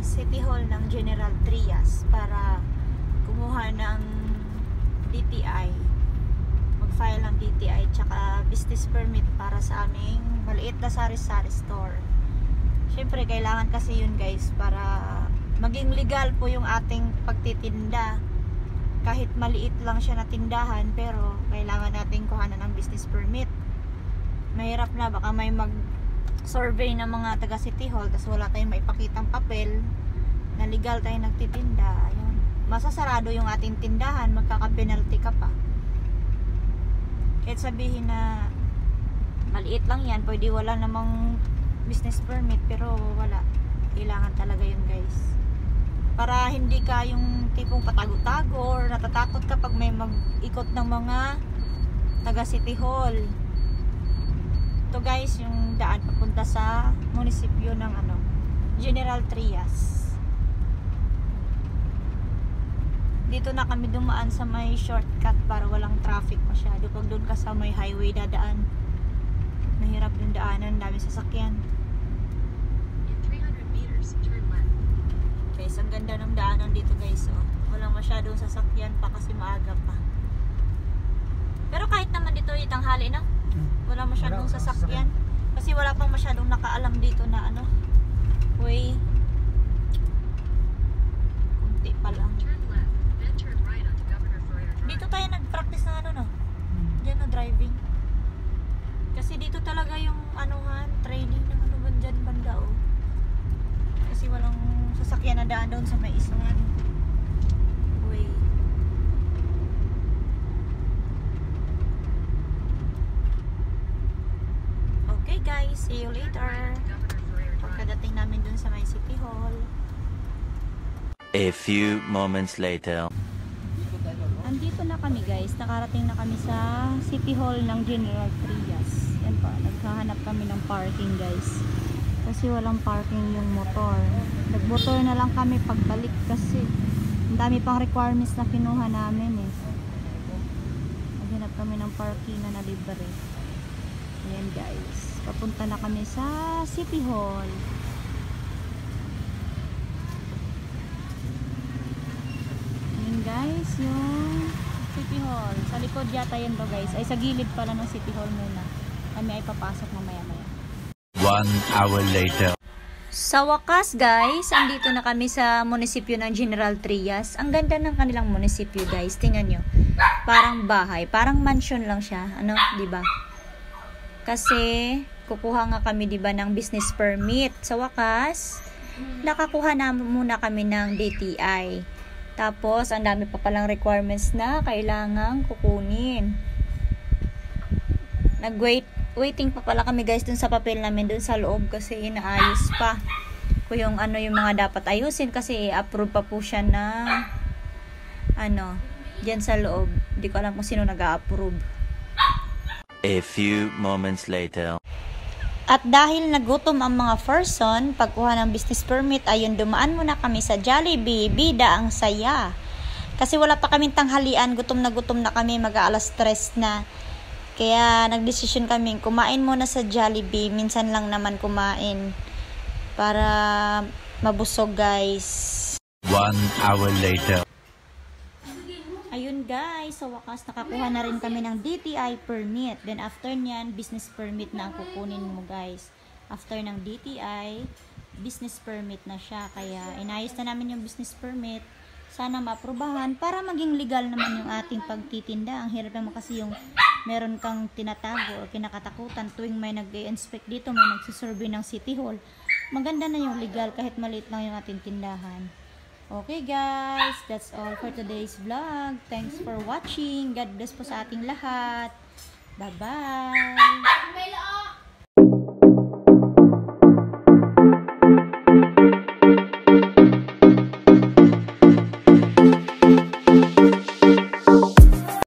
City Hall ng General Trias para kumuha ng DTI, mag-file ng DTI tsaka business permit para sa aming maliit na sari-sari store. Syempre kailangan kasi yun guys para maging legal po yung ating pagtitinda. Kahit maliit lang siya na tindahan, pero kailangan natin kuhanan ng business permit. Mahirap na, baka may survey ng mga taga City Hall tapos wala tayong maipakitang papel na legal tayo nagtitinda. Ayun, masasarado yung ating tindahan, magkaka-penalty ka pa. Kahit sabihin na maliit lang yan, pwede wala namang business permit, pero wala, kailangan talaga yun guys, para hindi ka yung tipong patago-tago or natatakot kapag may mag-ikot ng mga taga City Hall. Ito guys yung daan papunta sa munisipyo ng General Trias. Dito na kami dumaan sa may shortcut para walang traffic masyado. Pag doon ka sa may highway dadaan, mahirap yung daanan, dami sasakyan. In 300 meters, turn left. Guys, ang ganda ng daanan dito guys, oh. Walang masyadong sasakyan pa kasi maaga pa. Pero kahit naman dito itanghali na, wala masyadong sasakyan kasi wala pang masyadong nakaalam dito na way. Kunti pa lang. Dito tayo nag-practice na diyan na driving, kasi dito talaga yung training ng dyan banda, oh. Kasi walang sasakyan na daan doon sa may isang way. Okay guys, see you later pagkadating namin dun sa may City Hall. A few moments later. Andito na kami guys, nakarating na kami sa City Hall ng General Trias. Yan pa, naghahanap kami ng parking guys, kasi walang parking yung motor. Nagmotor na lang kami pagbalik kasi ang dami pang requirements na kinuha namin eh. Naghanap kami ng parking na libre. Ayan guys, papunta na kami sa City Hall. Ayan guys, yung City Hall. Sa likod yata yan to guys. Ay sa gilid pala ng City Hall muna. Kami ay papasok mamaya maya. 1 hour later. Sa wakas guys, andito na kami sa munisipyo ng General Trias. Ang ganda ng kanilang munisipyo guys. Tingnan nyo. Parang bahay, parang mansion lang siya. Di ba? Kasi kukuha nga kami diba ng business permit. Sa wakas, nakakuha na muna kami ng DTI. Tapos ang dami pa palang requirements na kailangang kukunin. Waiting pa pala kami guys dun sa papel namin dun sa loob, kasi inaayos pa kung yung yung mga dapat ayusin, kasi approve pa po siya ng dyan sa loob. Hindi ko alam kung sino nag-a-approve. A few moments later. At dahil nagutom ang mga person, pagkuha ng business permit, ayun, dumaan muna kami sa Jollibee. Bida ang saya. Kasi wala pa kaming tanghalian, gutom na kami, mag-aalas 3 na. Kaya nagdesisyon kami, kumain muna sa Jollibee. Minsan lang naman kumain para mabusog guys. 1 hour later. Ayun guys, sa wakas nakakuha na rin kami ng DTI permit. Then after nyan, business permit na ang kukunin mo guys. After ng DTI, business permit na siya. Kaya inayos na namin yung business permit. Sana maaprubahan para maging legal naman yung ating pagtitinda. Ang hirap naman kasi yung meron kang tinatago o kinakatakutan tuwing may nag-i-inspect dito, may nagsisurvey ng City Hall. Maganda na yung legal kahit maliit lang yung ating tindahan. Okay guys, that's all for today's vlog. Thanks for watching. God bless po sa ating lahat. Bye-bye.